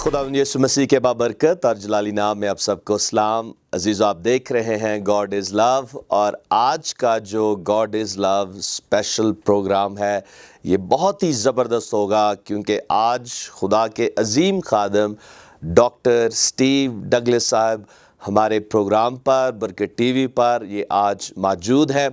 खुदावंद यीशु मसीह के बाबरकत और जलाली नाम में आप सबको सलाम। अजीज़ो, आप देख रहे हैं गॉड इज़ लव, और आज का जो God is love special programme है ये बहुत ही ज़बरदस्त होगा, क्योंकि आज खुदा के अजीम खादम डॉक्टर स्टीव डगलस साहब हमारे प्रोग्राम पर बरकत टीवी पर ये आज मौजूद हैं,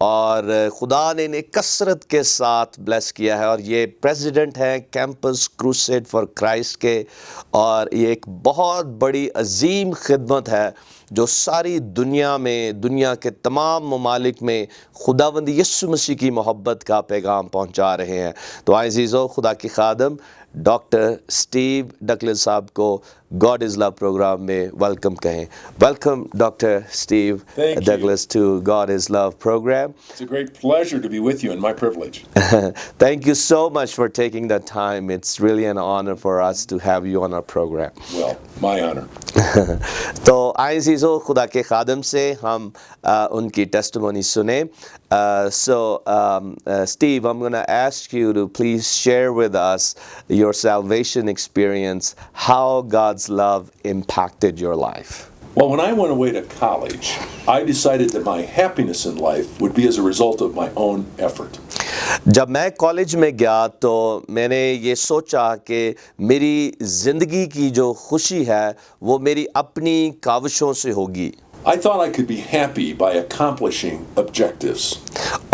और खुदा ने इन्हें कसरत के साथ ब्लेस किया है, और ये प्रेसिडेंट हैं कैंपस क्रूसेड फॉर क्राइस्ट के, और ये एक बहुत बड़ी अजीम खिदमत है जो सारी दुनिया में, दुनिया के तमाम ममालिक में खुदावंद यीशु मसीह की मोहब्बत का पैगाम पहुंचा रहे हैं। तो आए अज़ीज़ों, खुदा के खादम डॉक्टर स्टीव डगलस साहब को गॉड इज़ लव प्रोग्राम में वेलकम कहें। Welcome doctor Steve Douglas to God is Love program. It's a great pleasure to be with you and my privilege. Thank you so much for taking the time. It's really an honor for us to have you on our program. Well, my honor. तो आए अज़ीज़ों, खुदा के खादम से हम उनकी testimony सुने। Steve, I'm going to ask you to please share with us your salvation experience, how God's love impacted your life. Well, when I went away to college, I decided that my happiness in life would be as a result of my own effort. जब मैं college में गया तो मैंने ये सोचा कि मेरी ज़िंदगी की जो खुशी है वो मेरी अपनी काविशों से होगी। I thought I could be happy by accomplishing objectives.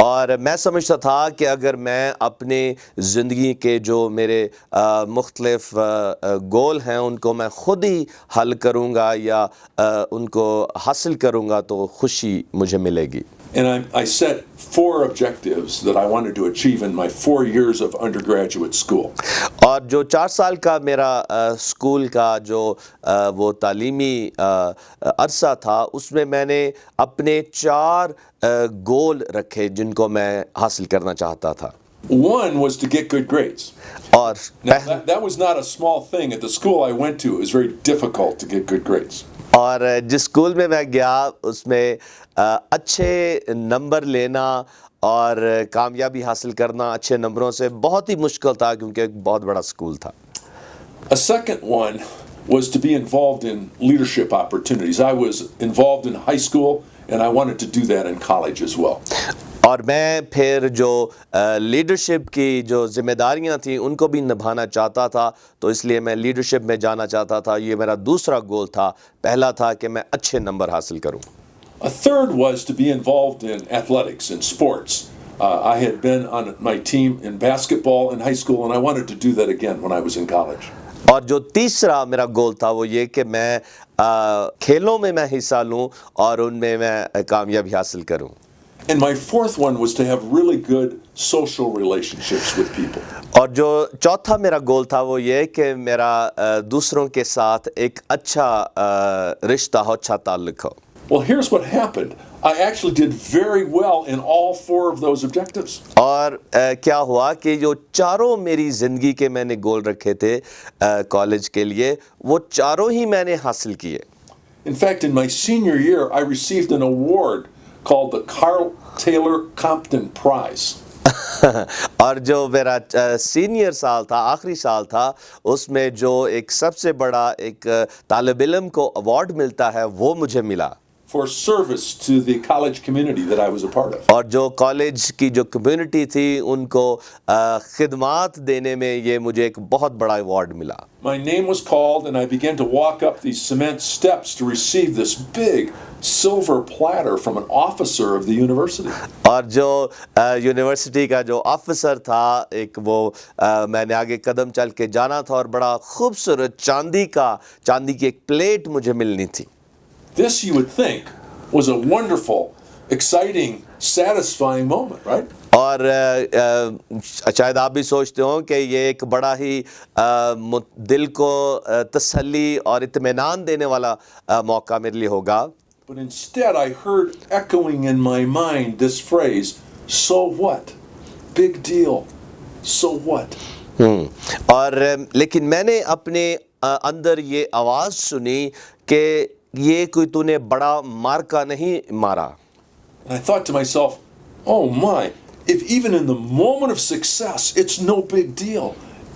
और मैं समझता था कि अगर मैं अपने ज़िंदगी के जो मेरे मुख्तलिफ गोल हैं उनको मैं ख़ुद ही हल करूँगा या उनको हासिल करूँगा तो खुशी मुझे मिलेगी। And I set 4 objectives that I wanted to achieve in my 4 years of undergraduate school. और जो 4 साल का मेरा स्कूल का जो वो तालीमी अरसा था उसमें मैंने अपने 4 गोल रखे जिनको मैं हासिल करना चाहता था। One was to get good grades. और Now, that was not a small thing. At the school I went to, it was very difficult to get good grades. और जिस स्कूल में मैं गया उसमें अच्छे नंबर लेना और कामयाबी हासिल करना अच्छे नंबरों से बहुत ही मुश्किल था, क्योंकि एक बहुत बड़ा स्कूल था। A second one was to be involved in leadership opportunities. I was involved in high school and I wanted to do that in college as well. और मैं फिर जो लीडरशिप की जो जिम्मेदारियां थी उनको भी निभाना चाहता था, तो इसलिए मैं लीडरशिप में जाना चाहता था। ये मेरा दूसरा गोल था। पहला था कि मैं अच्छे नंबर हासिल करूं। A third was to be involved in athletics and sports. I had been on my team in basketball in high school and I wanted to do that again when I was in college. और जो तीसरा मेरा गोल था वो ये कि मैं खेलों में मैं हिस्सा लूं और उनमें मैं कामयाबी हासिल करूं। And my fourth one was to have really good social relationships with people. और जो चौथा मेरा गोल था वो ये कि मेरा दूसरों के साथ एक अच्छा रिश्ता हो, अच्छा ताल्लुक हो। Well, here's what happened. I actually did very well in all 4 of those objectives. और क्या हुआ कि जो चारों मेरी ज़िंदगी के मैंने गोल रखे थे कॉलेज के लिए, वो चारों ही मैंने हासिल किए। In fact, in my senior year, I received an award called the Carl Taylor Compton Prize. और जो मेरा सीनियर साल था, आखिरी साल था, उसमें जो एक सबसे बड़ा एक तालिब इल्म को अवार्ड मिलता है वो मुझे मिला। For service to the college community that I was a part of. और जो कॉलेज की जो कम्युनिटी थी उनको खिदमात देने में ये मुझे एक बहुत बड़ा अवार्ड मिला। My name was called and I began to walk up these cement steps to receive this big silver platter from an officer of the university. और जो यूनिवर्सिटी का जो ऑफिसर था एक वो मैंने आगे कदम चल के जाना था और बड़ा खूबसूरत चांदी की एक प्लेट मुझे मिलनी थी। This, you would think, was a wonderful, exciting, satisfying moment, right? और शायद आप भी सोचते हो कि ये एक बड़ा ही दिल को तसल्ली और इत्मीनान देने वाला मौका मेरे लिए होगा। But instead, I heard echoing in my mind this phrase, "So what? Big deal. So what?" और लेकिन मैंने अपने अंदर ये आवाज़ सुनी कि ये कोई तूने बड़ा मार्का नहीं मारा। And I thought to myself, oh my, if even in the moment of success, it's no big deal.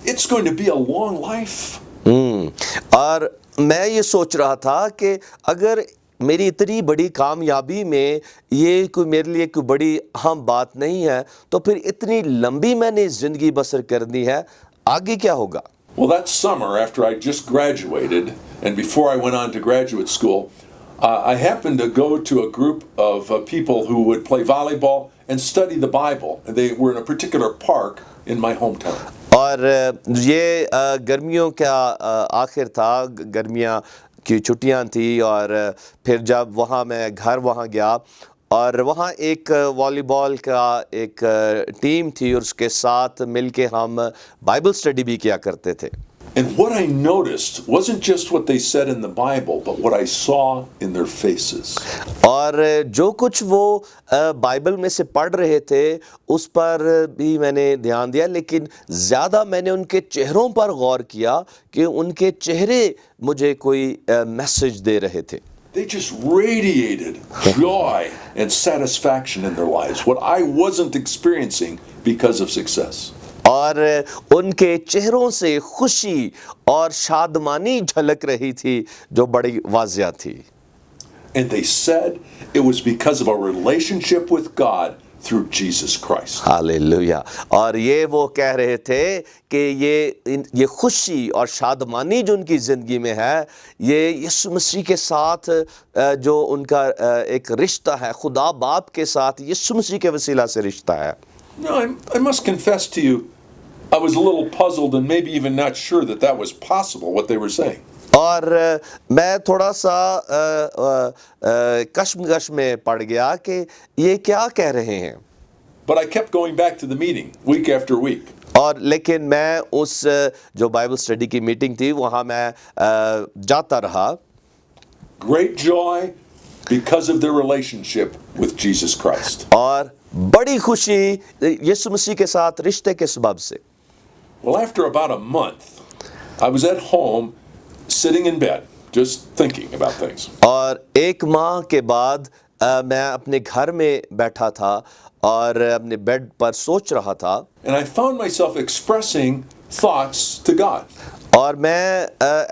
It's going to be a long life. और मैं ये सोच रहा था कि अगर मेरी इतनी बड़ी कामयाबी में ये कोई मेरे लिए कोई बड़ी अहम बात नहीं है, तो फिर इतनी लंबी मैंने ज़िंदगी बसर करनी है, आगे क्या होगा? Well, that summer, after I just graduated, and before I went on to graduate school, I happened to go to a group of people who would play volleyball and study the Bible. And they were in a particular park in my hometown. और ये गर्मियों का आखिर था, गर्मियाँ की छुट्टियाँ थी और फिर जब मैं घर वहाँ गया और वहाँ एक वॉलीबॉल का एक टीम थी और उसके साथ मिलके हम बाइबल स्टडी भी किया करते थे। And what I noticed wasn't just what they said in the Bible, but what I saw in their faces. और जो कुछ वो बाइबल में से पढ़ रहे थे उस पर भी मैंने ध्यान दिया, लेकिन ज़्यादा मैंने उनके चेहरों पर गौर किया कि उनके चेहरे मुझे कोई मैसेज दे रहे थे। They just radiated joy and satisfaction in their lives, what I wasn't experiencing because of success. और उनके चेहरों से खुशी और शादमानी झलक रही थी जो बड़ी वाज़िया थी। And they said it was because of our relationship with God through Jesus Christ. Hallelujah. और ये वो कह रहे थे कि ये खुशी और शादमानी जो उनकी ज़िंदगी में है, ये यीशु मसीह के साथ जो उनका एक रिश्ता है, खुदा बाप के साथ यीशु मसीह के वसीला से रिश्ता है। Now, I must confess to you, I was a little puzzled and maybe even not sure that that was possible, what they were saying. और मैं थोड़ा सा कश्मकश में पड़ गया कि ये क्या कह रहे हैं। But I kept going back to the meeting week after week. और लेकिन मैं उस जो बाइबल स्टडी की मीटिंग थी वहाँ मैं जाता रहा। Great joy because of their relationship with Jesus Christ. और बड़ी खुशी यीशु मसीह के साथ रिश्ते के सबब से। Well, after about a month, I was at home sitting in bed, just thinking about things. और एक माह के बाद मैं अपने घर में बैठा था और अपने बेड पर सोच रहा था। And I found myself expressing thoughts to God. और मैं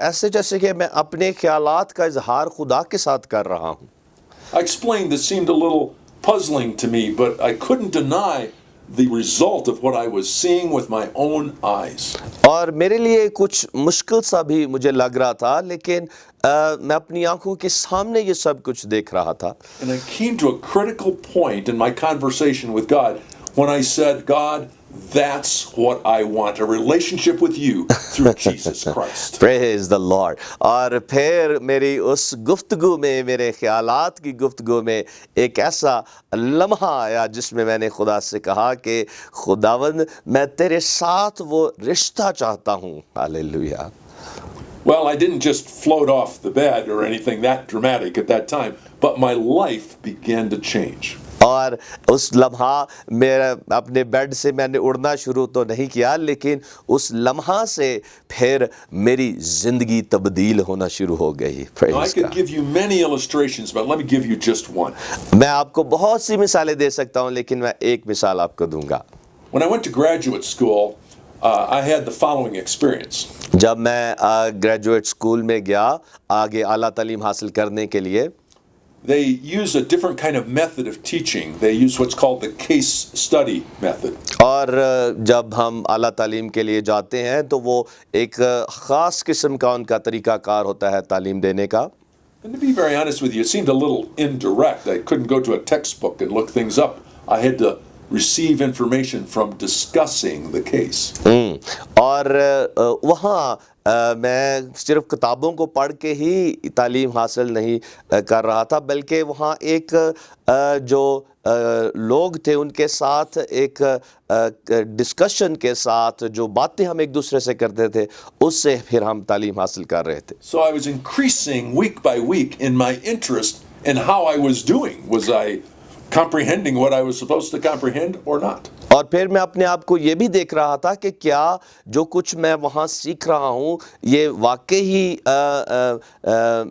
ऐसे जैसे कि मैं अपने ख्यालात का इजहार खुदा के साथ कर रहा हूँ। I explained this seemed a little puzzling to me, but I couldn't deny the result of what I was seeing with my own eyes. और मेरे लिए कुछ मुश्किल सा भी मुझे लग रहा था, लेकिन मैं अपनी आंखों के सामने ये सब कुछ देख रहा था। And I came to a critical point in my conversation with God when I said, God, that's what I want, a relationship with you through Jesus Christ. Praise the Lord. और फिर मेरी उस गुफ्तगू में, मेरे ख्यालात की गुफ्तगू में एक ऐसा लम्हा आया जिसमें मैंने खुदा से कहा कि खुदावंद मैं तेरे साथ वो रिश्ता चाहता हूँ। Hallelujah. Well, I didn't just float off the bed or anything that dramatic at that time, but my life began to change. और उस लम्हा मेरा अपने बेड से मैंने उड़ना शुरू तो नहीं किया, लेकिन उस लम्हा से फिर मेरी जिंदगी तब्दील होना शुरू हो गई। Now, I could give you many illustrations, but let me give you just one. मैं आपको बहुत सी मिसालें दे सकता हूँ, लेकिन मैं एक मिसाल आपको दूंगा। When I went to graduate school, I had the following experience. जब मैं ग्रेजुएट स्कूल में गया आगे आला तालीम हासिल करने के लिए, They use a different kind of method of teaching. They use what's called the case study method. और जब हम आला तालीम के लिए जाते हैं तो वो एक ख़ास किस्म का उनका तरीक़ाकार होता है तालीम देने का। And to be very honest with you, it seemed a little indirect. I couldn't go to a textbook and look things up. I had to receive information from discussing the case. और वहाँ मैं सिर्फ किताबों को पढ़ के ही तालीम हासिल नहीं कर रहा था, बल्कि वहाँ एक जो लोग थे उनके साथ एक डिस्कशन के साथ जो बातें हम एक दूसरे से करते थे उससे फिर हम तालीम हासिल कर रहे थे। So I was increasing week by week in my interest in how I was doing. Was I comprehending what I was supposed to comprehend or not? और फिर मैं अपने आप को ये भी देख रहा था कि क्या जो कुछ मैं वहाँ सीख रहा हूँ ये वाकई ही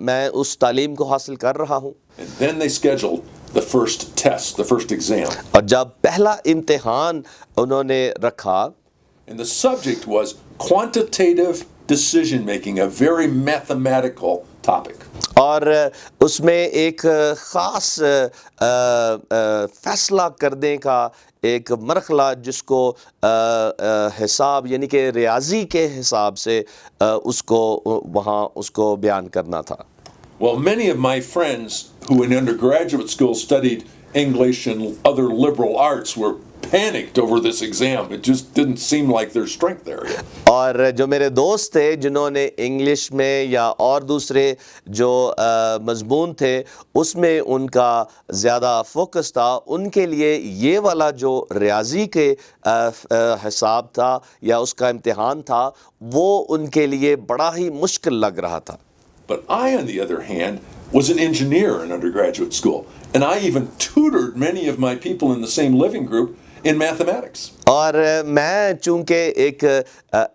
मैं उस तालीम को हासिल कर रहा हूँ। And then they scheduled the first test, the first exam. और जब पहला इम्तिहान उन्होंने रखा, And the subject was quantitative decision making, a very mathematical topic. और उसमें एक ख़ास फैसला करने का एक मरहला जिसको हिसाब यानी कि रियाजी के हिसाब से उसको वहाँ उसको बयान करना था. Well, many of my friends who in undergraduate school studied English and other liberal arts were panicked over this exam. It just didn't seem like their strength there yet. और जो मेरे दोस्त थे जिन्होंने इंग्लिश में या और दूसरे जो मज़मून थे उसमें उनका ज़्यादा फोकस था, उनके लिए ये वाला जो रियाजी के हिसाब था या उसका इम्तिहान था वो उनके लिए बड़ा ही मुश्किल लग रहा था. But I, on the other hand, was an engineer in undergraduate school, and I even tutored many of my people in the same living group in mathematics. और मैं चूँकि एक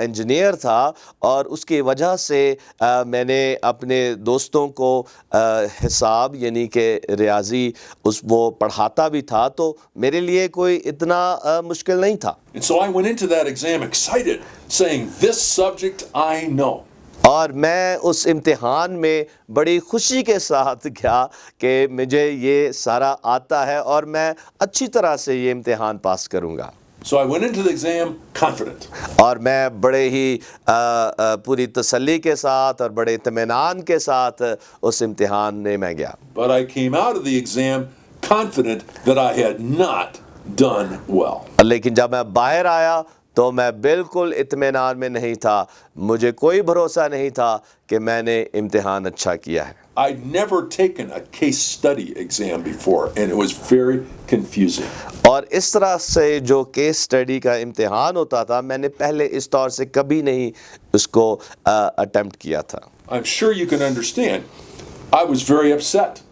इंजीनियर था और उसकी वजह से मैंने अपने दोस्तों को हिसाब यानी कि रियाजी वो पढ़ाता भी था, तो मेरे लिए कोई इतना मुश्किल नहीं था. And so I went into that exam excited, saying, "This subject I know." और मैं उस इम्तिहान में बड़ी खुशी के साथ गया कि मुझे ये सारा आता है और मैं अच्छी तरह से ये इम्तिहान पास करूँगा. So I went into the exam confident. और मैं बड़े ही पूरी तसल्ली के साथ और बड़े इत्मीनान के साथ उस इम्तिहान में मैं गया. But I came out of the exam confident that I had not done well. लेकिन जब मैं बाहर आया तो मैं बिल्कुल इत्मीनान में नहीं था, मुझे कोई भरोसा नहीं था कि मैंने इम्तिहान अच्छा किया है. I'd never taken a case study exam before, and it was very confusing. और इस तरह से जो केस स्टडी का इम्तिहान होता था मैंने पहले इस तौर से कभी नहीं उसको अटेम्प्ट किया था. I'm sure you can understand. I was very upset.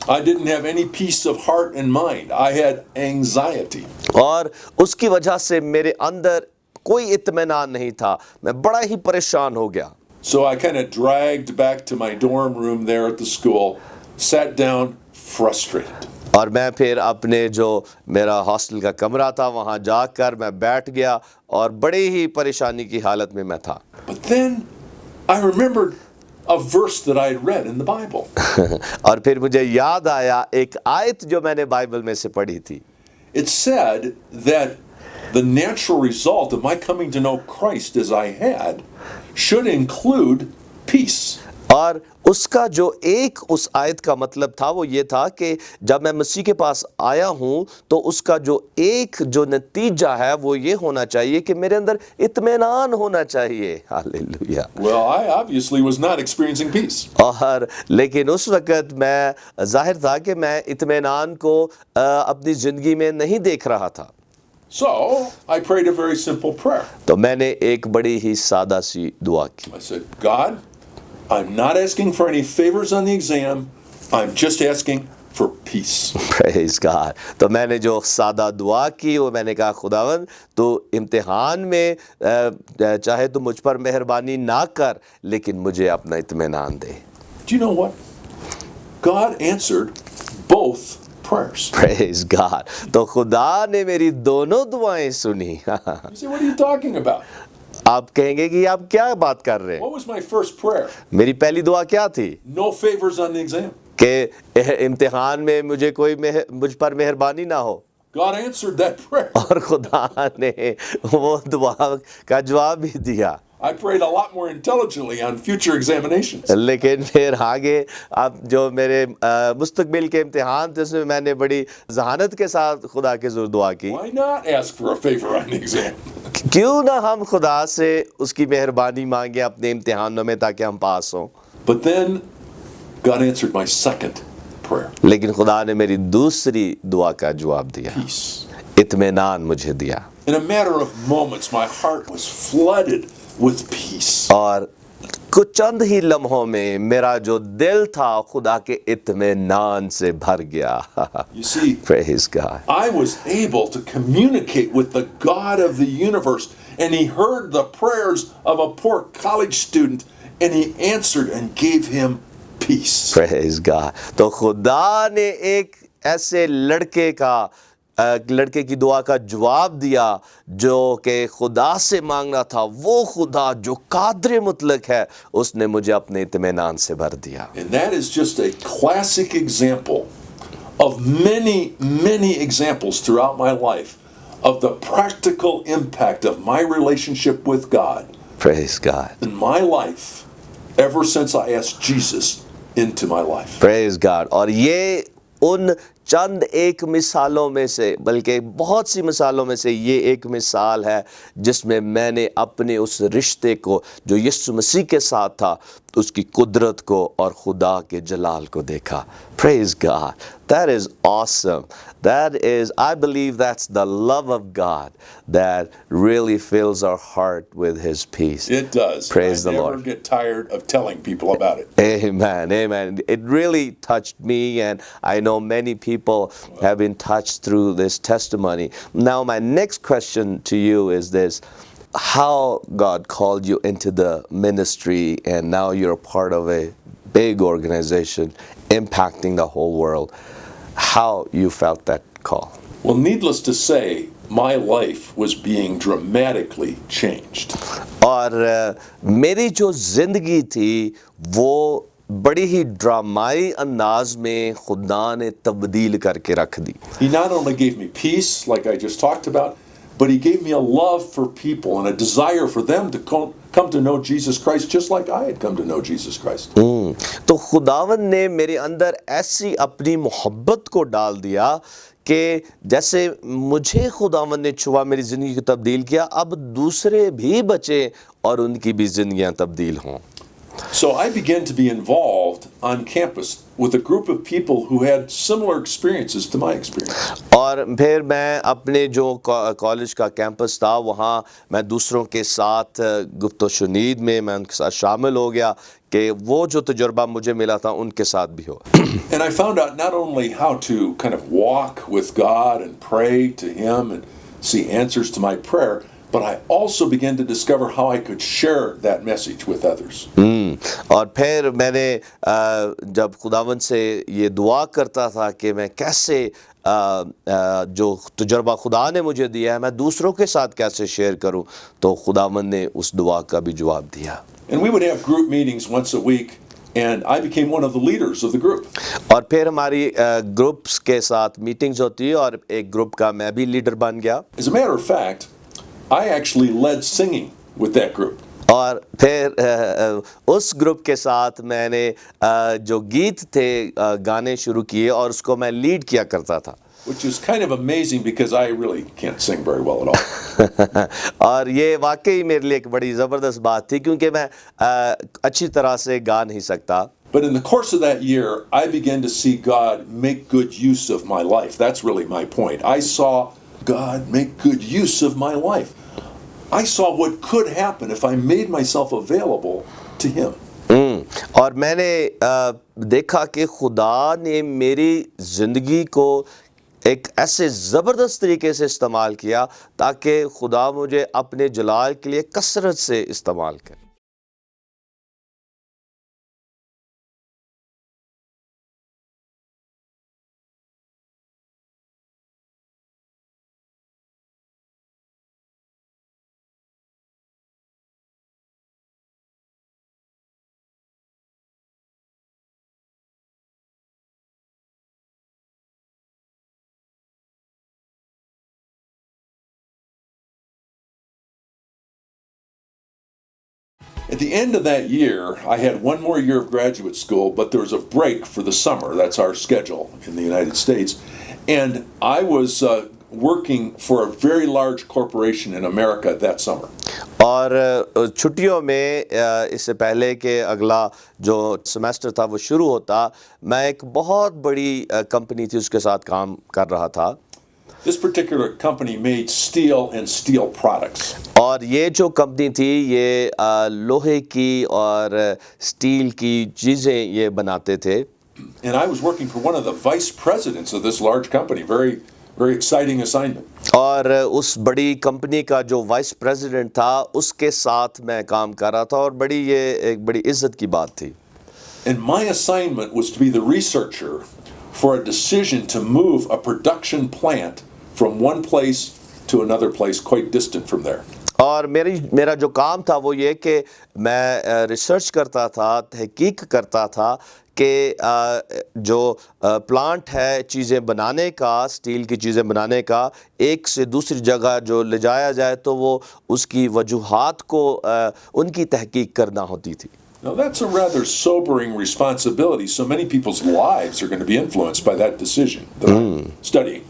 I didn't have any peace of heart and mind. I had anxiety. और उसकी वजह से मेरे अंदर कोई इत्मीनान नहीं था, मैं बड़ा ही परेशान हो गया. So I kind of dragged back to my dorm room there at the school, sat down frustrated. और मैं फिर अपने जो मेरा हॉस्टल का कमरा था वहाँ जाकर मैं बैठ गया और बड़ी ही परेशानी की हालत में मैं था. But then I remembered a verse that I had read in the Bible. और फिर मुझे याद आया एक आयत जो मैंने बाइबल में से पढ़ी थी. It said that the natural result of my coming to know Christ as I had should include peace. और उसका जो एक उस आयत का मतलब था वो ये था कि जब मैं मसीह के पास आया हूँ तो उसका जो एक जो नतीजा है वो ये होना चाहिए कि मेरे अंदर इत्मीनान होना चाहिए. Hallelujah. Well, I obviously was not experiencing peace. और लेकिन उस वक़्त मैं ज़ाहिर था कि मैं इत्मीनान को अपनी ज़िंदगी में नहीं देख रहा था. So I prayed a very simple prayer. तो मैंने एक बड़ी ही सादा सी दुआ की. I said, God, I'm not asking for any favors on the exam. I'm just asking for peace. Praise God. तो मैंने जो सादा दुआ की वो मैंने कहा खुदावंद तो इम्तिहान में चाहे तो मुझ पर मेहरबानी ना कर लेकिन मुझे अपना इत्मीनान दे. Do you know what? God answered both prayers. Praise God. तो खुदा ने मेरी दोनों दुआएं सुनी. You say, what are you talking about? आप कहेंगे कि आप क्या बात कर रहे हैं? What was my first prayer? मेरी पहली दुआ क्या थी? No favors on the exam. कि इम्तिहान में मुझे कोई मुझ पर मेहरबानी ना हो. God answered that prayer. और खुदा ने वो दुआ का जवाब भी दिया. I prayed a lot more intelligently on future examinations. लेकिन फिर आगे अब जो मेरे मुस्तकबिल के इम्तिहान थे उसमें मैंने बड़ी जहानत के साथ खुदा के ज़रूर दुआ की. Why not ask for a favor on the exam? क्यों ना हम खुदा से उसकी मेहरबानी मांगे अपने इम्तिहानों में ताकि हम पास हों. But then God answered my second prayer. लेकिन खुदा ने मेरी दूसरी दुआ का जवाब दिया. Peace. इत्मीनान मुझे दिया. In a matter of moments, my heart was flooded with peace. और कुछ चंद ही लम्हों में मेरा जो दिल था खुदा के इत्मीनान से भर गया. You see, Praise God. I was able to communicate with the God of the universe, and He heard the prayers of a poor college student, and He answered and gave him peace. Praise God. तो खुदा ने एक ऐसे लड़के का लड़के की दुआ का जवाब दिया जो कि खुदा से मांगना था, वो खुदा जो कादिर मुतलक है उसने मुझे अपने इत्मीनान से भर दिया। And that is just a classic example of many, many examples throughout my life of the practical impact of my relationship with God Praise God. in my life ever since I asked Jesus into my life. Praise God. और ये उन चंद एक मिसालों में से, बल्कि बहुत सी मिसालों में से ये एक मिसाल है जिसमें मैंने अपने उस रिश्ते को जो यीशु मसीह के साथ था, उसकी कुदरत को और खुदा के जलाल को देखा। Praise God. That is awesome. That is, I believe that's the love of God that really fills our heart with His peace. It does. Praise I the never Lord. get tired of telling people about it. Amen, amen. It really touched me, and I know many people have been touched through this testimony. Now, my next question to you is this: how God called you into the ministry, and now you're a part of a big organization impacting the whole world. How you felt that call? Well, needless to say, my life was being dramatically changed. और मेरी जो जिंदगी थी वो बड़ी ही ड्रामाई अंदाज में खुदा ने तब्दील करके रख दी। He not only gave me peace, like I just talked about, but He gave me a love for people and a desire for them to come to know Jesus Christ just like I had come to know Jesus Christ. तो खुदावन ने मेरे अंदर ऐसी अपनी मोहब्बत को डाल दिया कि जैसे मुझे खुदावन ने छुआ, मेरी ज़िंदगी को तब्दील किया, अब दूसरे भी बचे और उनकी भी ज़िंदगियां तब्दील हों। So I began to be involved on campus with a group of people who had similar experiences to my experience. और फिर मैं अपने जो कॉलेज का कैंपस था वहाँ मैं दूसरों के साथ गुफ्तो शुनीद में मैं उनके साथ शामिल हो गया कि वो जो तजुर्बा मुझे मिला था उनके साथ भी हो। And I found out not only how to kind of walk with God and pray to Him and see answers to my prayer, but I also began to discover how I could share that message with others. और फिर मैंने जब खुदावन से ये दुआ करता था कि मैं कैसे जो तजुर्बा खुदा ने मुझे दिया है मैं दूसरों के साथ कैसे शेयर करूं, तो खुदावन ने उस दुआ का भी जवाब दिया। And we would have group meetings once a week, and I became one of the leaders of the group. और फिर हमारी ग्रुप्स के साथ मीटिंग्स होती है और एक ग्रुप का मैं भी लीडर बन गया। As a matter of fact, I actually led singing with that group. और फिर उस ग्रुप के साथ मैंने जो गीत थे गाने शुरू किए और उसको मैं लीड किया करता था। Which is kind of amazing because I really can't sing very well at all. और ये वाकई मेरे लिए एक बड़ी ज़बरदस्त बात थी क्योंकि मैं अच्छी तरह से गा नहीं सकता। But in the course of that year, I began to see God make good use of my life. That's really my point. I saw God make good use of my life. I saw what could happen if I made myself available to Him. और मैंने देखा कि खुदा ने मेरी ज़िंदगी को एक ऐसे ज़बरदस्त तरीके से इस्तेमाल किया ताकि खुदा मुझे अपने जलाल के लिए कसरत से इस्तेमाल करे। At the end of that year, I had one more year of graduate school, but there was a break for the summer. That's our schedule in the United States. And I was working for a very large corporation in America that summer. और छुट्टियों में इससे पहले कि अगला जो semester था वो शुरू होता, मैं एक बहुत बड़ी कंपनी थी उसके साथ काम कर रहा था। This particular company made steel and steel products. और ये जो कंपनी थी ये लोहे की और स्टील की चीज़ें ये बनाते थे। And I was working for one of the vice presidents of this large company. Very, very exciting assignment. और उस बड़ी कंपनी का जो वाइस प्रेसिडेंट था उसके साथ मैं काम कर रहा था और ये एक बड़ी इज्जत की बात थी। And my assignment was to be the researcher for a decision to move a production plant from one place to another place quite distant from there. और मेरा जो काम था वो ये कि मैं रिसर्च करता था, तहकीक करता था कि जो प्लांट है चीज़ें बनाने का, स्टील की चीज़ें बनाने का, एक से दूसरी जगह जो ले जाया जाए तो वो उसकी वजूहात को उनकी तहकीक करना होती थी। Now that's a rather sobering responsibility. So many people's lives are going to be influenced by that decision that I'm studying.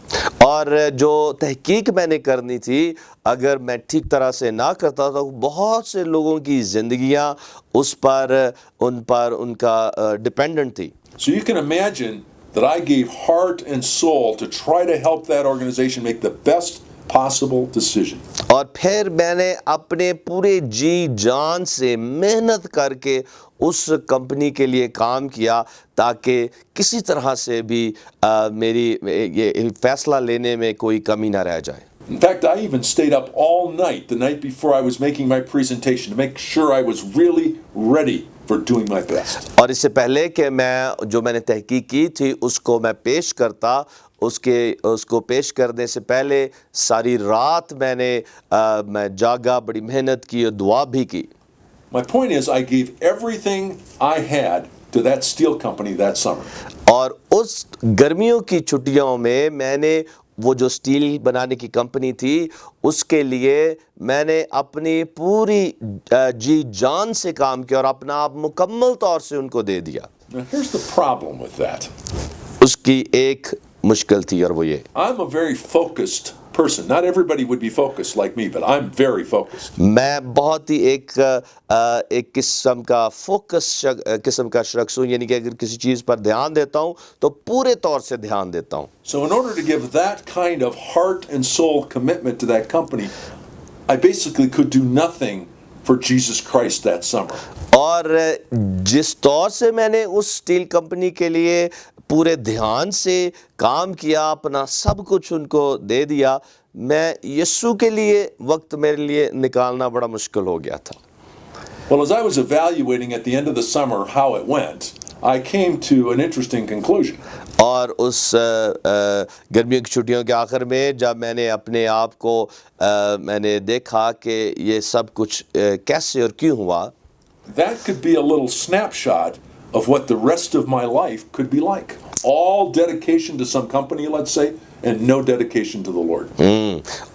और जो तहकीक मैंने करनी थी, अगर मैं ठीक तरह से ना करता तो बहुत से लोगों की ज़िंदगियां उन पर उनका डिपेंडेंट थी। So you can imagine that I gave heart and soul to try to help that organization make the best possible decision. और फिर मैंने अपने पूरे जी जान से मेहनत करके उस कंपनी के लिए काम किया ताकि किसी तरह से भी मेरी ये फैसला लेने में कोई कमी ना रह जाए। In fact, I even stayed up all night the night before I was making my presentation to make sure I was really ready for doing my best. और इससे पहले कि मैंने तहकीक की थी उसको मैं पेश करता, उसको पेश करने से पहले सारी रात मैं जागा, बड़ी मेहनत की और दुआ भी की। My point is, I gave everything I had to that steel company that summer. और उस गर्मियों की छुट्टियों में मैंने वो जो स्टील बनाने की कंपनी थी उसके लिए मैंने अपनी पूरी जी जान से काम किया और अपना आप मुकम्मल तौर से उनको दे दिया। Now here's the problem with that. उसकी एक मुश्किल थी और वो ये, I'm a very focused person. Not everybody would be focused like me, but I'm very focused. मैं बहुत ही एक किस्म का किस्म का शख्स हूँ, यानी कि अगर किसी चीज़ पर ध्यान देता हूँ तो पूरे तौर से ध्यान देता हूँ। So in order to give that kind of heart and soul commitment to that company, I basically could do nothing for Jesus Christ that summer. और जिस तौर से मैंने उस स्टील कंपनी के लिए पूरे ध्यान से काम किया, अपना सब कुछ उनको दे दिया, मैं यीशु के लिए वक्त मेरे लिए निकालना बड़ा मुश्किल हो गया था। Well, as I was evaluating at the end of the summer how it went, I came to an interesting conclusion. और उस गर्मियों की छुट्टियों के आखिर में जब मैंने अपने आप को मैंने देखा कि ये सब कुछ कैसे और क्यों हुआ, that could be a little snapshot of what the rest of my life could be like. All dedication to some company, let's say, and no dedication to the Lord.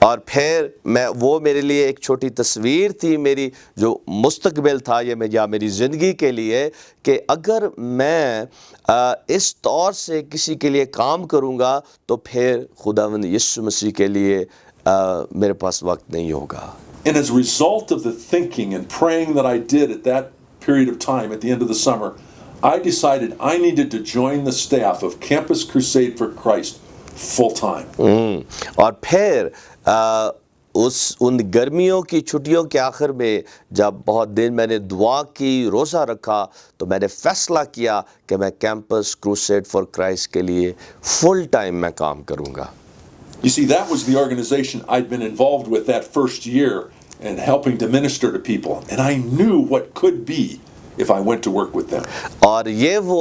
और फिर वो मेरे लिए एक छोटी तस्वीर थी, मेरी जो मुस्तकबिल था या मेरी ज़िंदगी के लिए, कि अगर मैं इस तौर से किसी के लिए काम करूँगा तो फिर खुदावंद यीशु मसीह के लिए मेरे पास वक्त नहीं होगा। And as a result of the thinking and praying that I did at that period of time at the end of the summer, I decided I needed to join the staff of Campus Crusade for Christ full time. और फिर उन गर्मियों की छुट्टियों के आखिर में जब बहुत दिन मैंने दुआ की, रोज़ा रखा, तो मैंने फैसला किया कि मैं कैंपस क्रूसेड फॉर क्राइस्ट के लिए फुल टाइम मैं काम करूँगा। You see, that was the organization I'd been involved with that first year and helping to minister to people. And I knew what could be if I went to work with them. और ये वो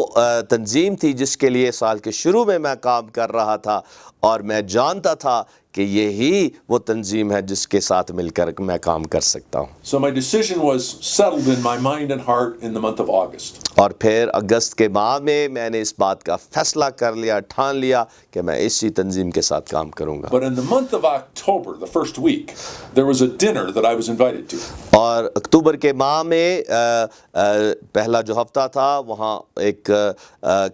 तंजीम थी जिसके लिए साल के शुरू में मैं काम कर रहा था, और मैं जानता था कि यही वो तंजीम है जिसके साथ मिलकर मैं काम कर सकता हूँ। So my decision was settled in my mind and heart in the month of August. और फिर अगस्त के माह में मैंने इस बात का फैसला कर लिया, ठान लिया कि मैं इसी तंजीम के साथ काम करूँगा। But in the month of October, the first week, there was a dinner that I was invited to. और अक्टूबर के माह में पहला जो हफ्ता था वहाँ एक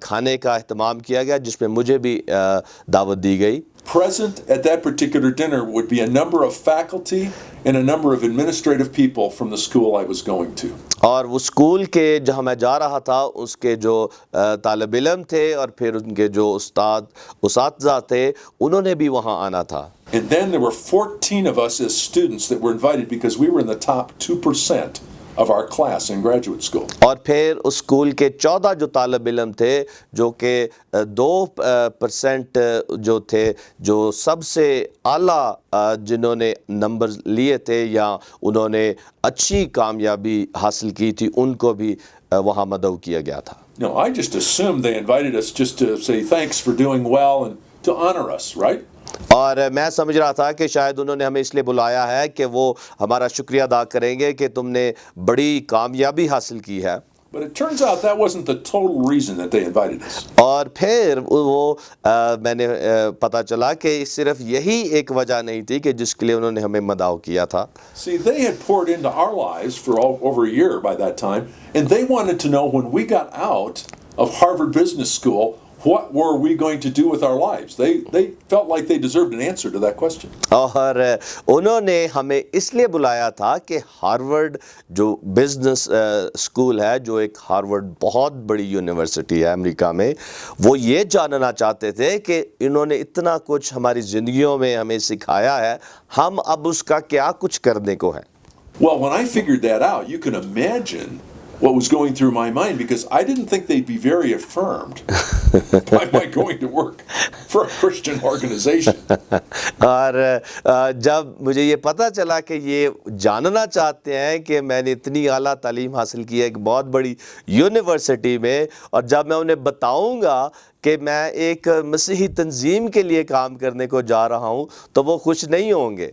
खाने का एहतमाम किया गया जिसमें मुझे भी दावत दी गई। Present at that particular dinner would be a number of faculty and a number of administrative people from the school I was going to. और वो स्कूल के जहाँ मैं जा रहा था उसके जो तालिब इल्म थे और फिर उनके जो उस्ताद थे उन्होंने भी वहाँ आना था। And then there were 14 of us as students that were invited because we were in the top 2% of our class in graduate school. और फिर उस स्कूल के 14 जो तालिब इल्म थे जो कि 2% जो थे, जो सबसे आला जिन्होंने नंबर लिए थे या उन्होंने अच्छी कामयाबी हासिल की थी, उनको भी वहाँ मदऊ किया गया था। No, I just assumed they invited us just to say thanks for doing well and to honor us, right? और मैं समझ रहा था कि शायद उन्होंने हमें इसलिए बुलाया है कि वो हमारा शुक्रिया अदा करेंगे कि तुमने बड़ी कामयाबी हासिल की है। But it turns out that wasn't the total reason that they invited us. और फिर मैंने पता चला कि सिर्फ यही एक वजह नहीं थी कि जिसके लिए उन्होंने हमें मदाऊ किया था। See, they had poured into our lives for over a year by that time, and they wanted to know when we got out of Harvard Business School, what were we going to do with our lives? They felt like they deserved an answer to that question. और उन्होंने हमें इसलिए बुलाया था कि Harvard जो business school है, जो एक हार्वर्ड बहुत बड़ी यूनिवर्सिटी है अमेरिका में, वो ये जानना चाहते थे कि इन्होंने इतना कुछ हमारी ज़िंदगियों में हमें सिखाया है, हम अब उसका क्या कुछ करने को है। Well, when I figured that out, you can imagine what was going through my mind, because I didn't think they'd be very affirmed by my going to work for a Christian organization. और जब मुझे ये पता चला कि ये जानना चाहते हैं कि मैंने इतनी आला तालीम हासिल की है एक बहुत बड़ी यूनिवर्सिटी में, और जब मैं उन्हें बताऊंगा कि मैं एक मसीही तंजीम के लिए काम करने को जा रहा हूं, तो वो खुश नहीं होंगे।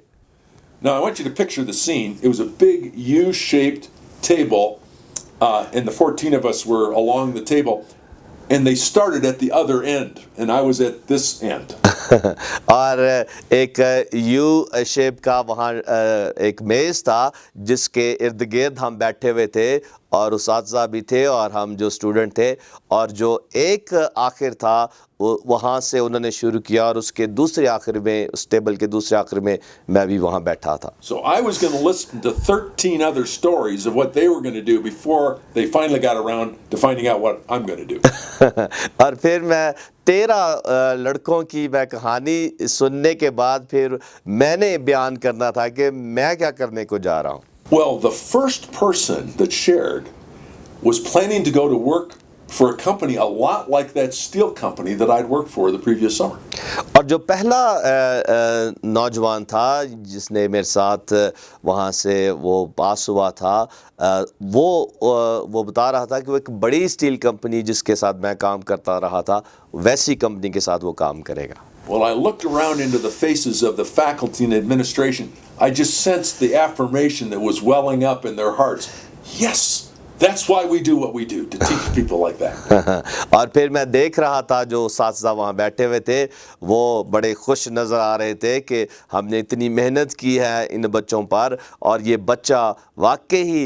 Now, I want you to picture the scene. It was a big U-shaped table, and the 14 of us were along the table, and they started at the other end, and I was at this end. और एक U shape का वहाँ एक मेज़ था जिसके इर्द गिर्द हम बैठे हुए थे, और उस्ताद भी थे और हम जो स्टूडेंट थे, और जो एक आखिर था वहाँ से उन्होंने शुरू किया, और उसके दूसरे आखिर में, उस टेबल के दूसरे आखिर में मैं भी वहाँ बैठा था। So I was going to listen to 13 other stories of what they were going to do before they finally got around to finding out what I'm going to do. और फिर मैं 13 लड़कों की मैं कहानी सुनने के बाद फिर मैंने बयान करना था कि मैं क्या करने को जा रहा हूँ। Well, the first person that shared was planning to go to work for a company a lot like that steel company that I'd worked for the previous summer. और जो पहला नौजवान था जिसने मेरे साथ वहाँ से वो पास हुआ था, वो बता रहा था कि वो एक बड़ी स्टील कंपनी जिसके साथ मैं काम करता रहा था, वैसी कंपनी के साथ वो काम करेगा। Well, I looked around into the faces of the faculty and administration. I just sensed the affirmation that was welling up in their hearts. Yes, that's why we do what we do, to teach people like that. और फिर मैं देख रहा था जो साथी वहाँ बैठे हुए थे, वो बड़े खुश नज़र आ रहे थे कि हमने इतनी मेहनत की है इन बच्चों पर, और ये बच्चा वाकई ही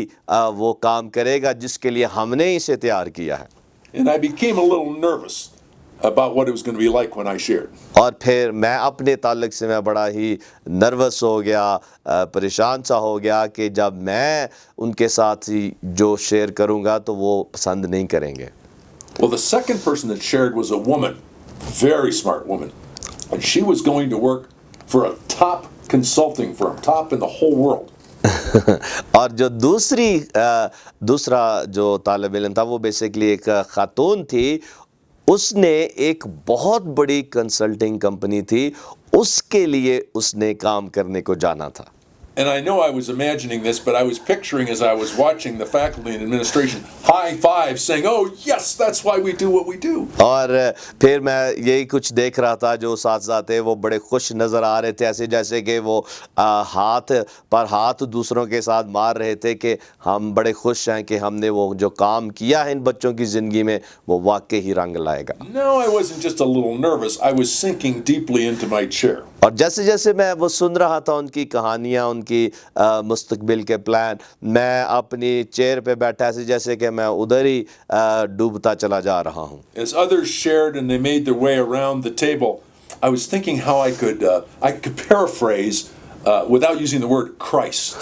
वो काम करेगा जिसके लिए हमने इसे तैयार किया है। And I became a little nervous about what it was going to be like when I shared. और फिर मैं अपने ताल्लुक से मैं बड़ा ही नर्वस हो गया, परेशान सा हो गया कि जब मैं उनके साथ ही जो शेयर करूंगा तो वो पसंद नहीं करेंगे। Well, the second person that shared was a woman, very smart woman, and she was going to work for a top consulting firm, top in the whole world. और जो दूसरा जो तालिब इल्म था वो बेसिकली एक खातून थी, उसने एक बहुत बड़ी कंसल्टिंग कंपनी थी, उसके लिए उसने काम करने को जाना था। And I know I was imagining this, but I was picturing as I was watching the faculty and administration high five saying, "Oh yes, that's why we do what we do." और फिर मैं यही कुछ देख रहा था, जो साथ थे वो बड़े खुश नज़र आ रहे थे, ऐसे जैसे कि वो हाथ पर हाथ दूसरों के साथ मार रहे थे कि हम बड़े खुश हैं कि हमने वो जो काम किया है इन बच्चों की ज़िंदगी में वो वाकई ही रंग लाएगा। No, I wasn't just a little nervous. I was sinking deeply into my chair. और जैसे जैसे मैं वो सुन रहा था उनकी कहानियाँ, उनकी मुस्तकबिल के प्लान, मैं अपनी चेयर पे बैठा ऐसे जैसे कि मैं उधर ही डूबता चला जा रहा हूँ। As others shared and they made their way around the table, I was thinking how I could paraphrase without using the word Christ.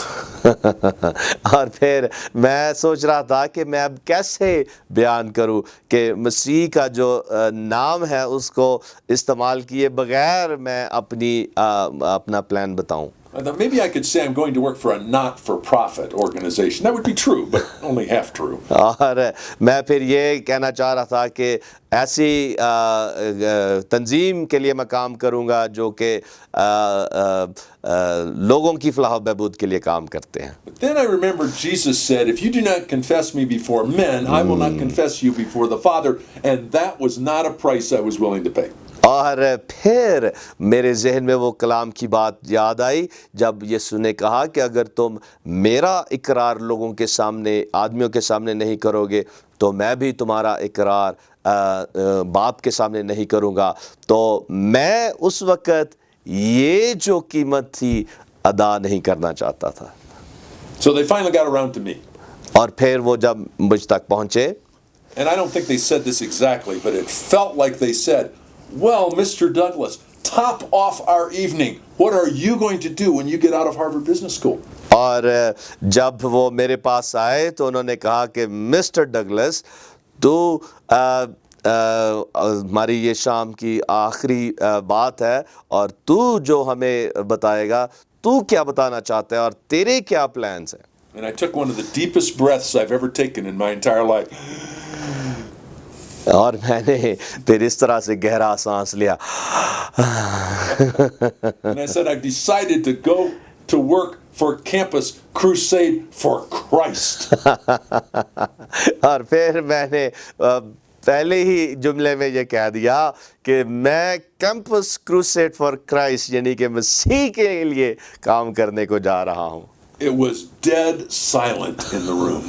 और फिर मैं सोच रहा था कि मैं अब कैसे बयान करूं कि मसीह का जो नाम है उसको इस्तेमाल किए बगैर मैं अपना प्लान बताऊं। I thought maybe I could say I'm going to work for a not-for-profit organization. That would be true, but only half true. और मैं फिर ये कहना चाह रहा था कि ऐसी तंजीम के लिए मैं काम करूंगा जो कि लोगों की फलाह बहबूद के लिए काम करते हैं। But then I remembered Jesus said, "If you do not confess me before men, I will not confess you before the Father," and that was not a price I was willing to pay. और फिर मेरे जहन में वो कलाम की बात याद आई जब यीशु ने कहा कि अगर तुम मेरा इकरार लोगों के सामने, आदमियों के सामने नहीं करोगे तो मैं भी तुम्हारा इकरार बाप के सामने नहीं करूँगा। तो मैं उस वक़्त ये जो कीमत थी अदा नहीं करना चाहता था। So they finally got around to me. और फिर वो जब मुझ तक पहुँचे, And I don't think they said this exactly, but it felt like they said, "Well, Mr. Douglas, top off our evening. What are you going to do when you get out of Harvard Business School?" और जब वो मेरे पास आए तो उन्होंने कहा कि mister Douglas, तू हमारी ये शाम की आखिरी बात है और तू जो हमें बताएगा, तू क्या बताना चाहता है और तेरे क्या प्लान्स हैं। And I took one of the deepest breaths I've ever taken in my entire life. और मैंने फिर इस तरह से गहरा सांस लिया। And I said, I've decided to go to work for Campus Crusade for Christ. और फिर मैंने पहले ही जुमले में ये कह दिया कि मैं कैंपस क्रूसेड फॉर क्राइस्ट यानी कि मसीह के लिए काम करने को जा रहा हूँ। It was dead silent in the room.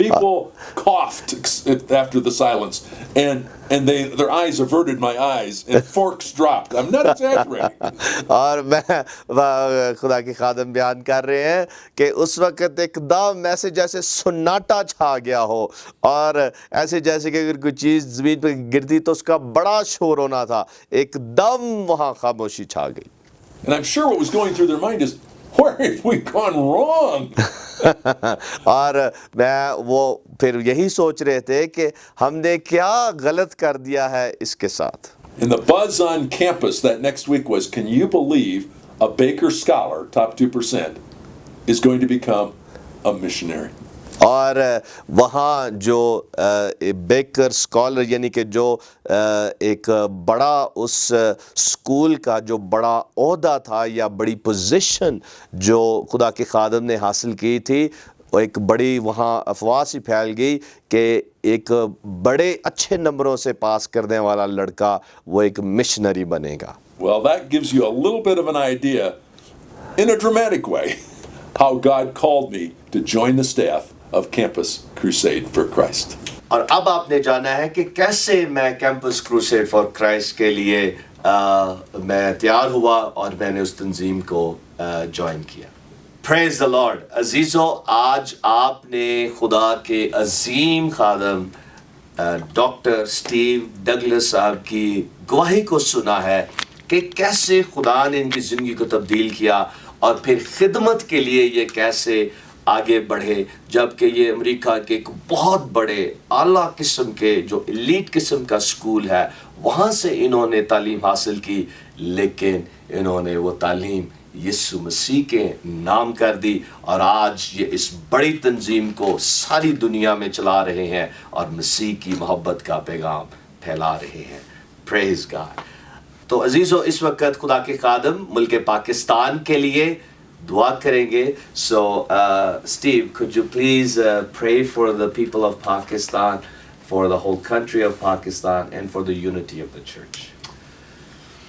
People coughed after the silence, and their eyes averted my eyes, and forks dropped. I'm not exaggerating. और मैं खुदा की खादम बयान कर रहे हैं कि उस वक्त एकदम ऐसे जैसे सन्नाटा छा गया हो और ऐसे जैसे कि अगर कोई चीज़ ज़मीन पर गिरती तो उसका बड़ा शोर होना था, एकदम वहाँ खामोशी छा गई। And I'm sure what was going through their mind is, where have we gone wrong? और मैं वो फिर यही सोच रहे थे कि हमने क्या गलत कर दिया है इसके साथ। And the buzz on campus that next week was, can you believe a Baker Scholar, top 2%, is going to become a missionary? और वहाँ जो बेकर स्कॉलर यानी कि जो एक बड़ा उस स्कूल का जो बड़ा ओहदा था या बड़ी पोजीशन जो खुदा के खादम ने हासिल की थी, वो एक बड़ी वहाँ अफवाह सी फैल गई कि एक बड़े अच्छे नंबरों से पास करने वाला लड़का वो एक मिशनरी बनेगा। Well, that gives you a little bit of an idea, in a dramatic way, how God called me to join the staff of Campus Crusade for Christ. और अब आपने जाना है कि कैसे मैं कैंपस क्रूसेड फॉर क्राइस्ट के लिए मैं तैयार हुआ और मैंने उस तंजीम को ज्वाइन किया। Praise the Lord. अजीजों, आज आपने खुदा के अजीम खादम डॉक्टर स्टीव डगलस साहब की गवाही को सुना है कि कैसे खुदा ने इनकी ज़िंदगी को तब्दील किया और फिर खिदमत के लिए ये कैसे आगे बढ़े, जबकि ये अमेरिका के एक बहुत बड़े आला किस्म के जो एलीट किस्म का स्कूल है वहाँ से इन्होंने तालीम हासिल की, लेकिन इन्होंने वो तालीम यीशु मसीह के नाम कर दी और आज ये इस बड़ी तंजीम को सारी दुनिया में चला रहे हैं और मसीह की मोहब्बत का पैगाम फैला रहे हैं। Praise God. तो अजीज़ों, इस वक्त खुदा के खादम मुल्क पाकिस्तान के लिए दुआ करेंगे। So, Steve, could you please pray for the people of Pakistan, for the whole country of Pakistan, and for the unity of the church?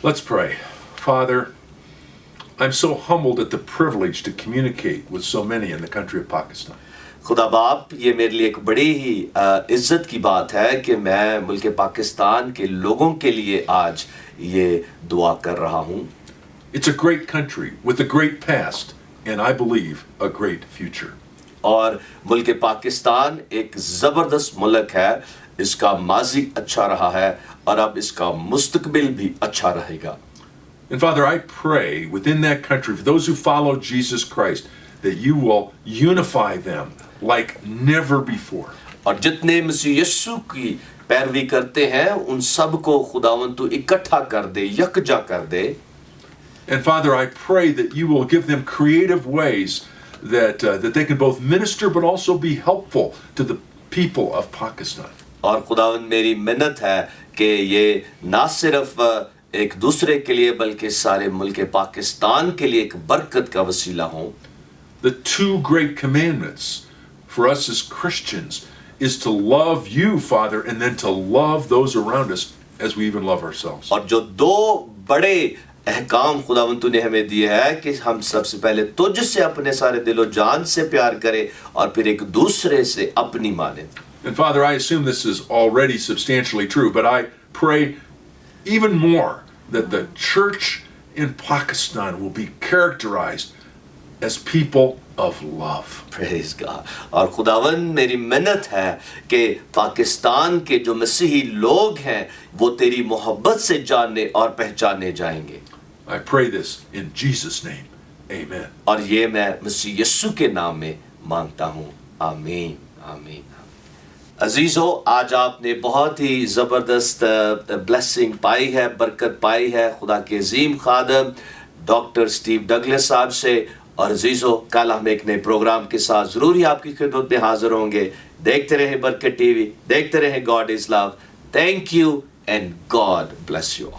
Let's pray. Father, I'm so humbled at the privilege to communicate with so many in the country of Pakistan. खुदा बाप, ये मेरे लिए एक बड़ी ही इज्जत की बात है कि मैं मुल्क पाकिस्तान के लोगों के लिए आज ये दुआ कर रहा हूँ। It's a great country with a great past and I believe a great future. और मुल्क पाकिस्तान एक ज़बरदस्त मुल्क है, इसका माजी अच्छा रहा है और अब इसका मुस्तकबिल भी अच्छा रहेगा। And Father, I pray within that country, for those who follow Jesus Christ, that you will unify them like never before. और जितने मसीह यीशु की पैरवी करते हैं उन सब को खुदावंद तू इकट्ठा कर दे, यकजा कर दे। And Father, I pray that you will give them creative ways that they can both minister but also be helpful to the people of Pakistan. और खुदावंद मेरी मिन्नत है कि ये ना सिर्फ एक दूसरे के लिए बल्कि सारे मुल्क पाकिस्तान के लिए एक बरकत का वसीला हों। The two great commandments for us as Christians is to love you, Father, and then to love those around us as we even love ourselves. और जो दो बड़े अहकाम खुदावंद तूने हमें दिए है कि हम सबसे पहले तुझसे अपने सारे दिलो जान से प्यार करें और फिर एक दूसरे से अपनी माने. And Father, I assume this is already substantially true, but I pray even more that the church in Pakistan will be characterized as people of love. Praise God. और खुदावंद मेरी मिन्नत है कि पाकिस्तान के जो मसीही लोग हैं वो तेरी मोहब्बत से जानने और पहचाने जाएंगे. I pray this in Jesus' name. Amen. और ये मैं मसीह यीशु के नाम में मांगता हूँ. आमीन. आमीन. अजीजों, आज आपने बहुत ही ज़बरदस्त ब्लेसिंग पाई है, बरकत पाई है खुदा के अजीम खादम डॉक्टर स्टीव डगलस साहब से. और अजीजों, कल हम एक नए प्रोग्राम के साथ ज़रूर ही आपकी खिदमत में हाजिर होंगे. देखते रहें बरकत टीवी, देखते रहें God is love. Thank you and God bless you.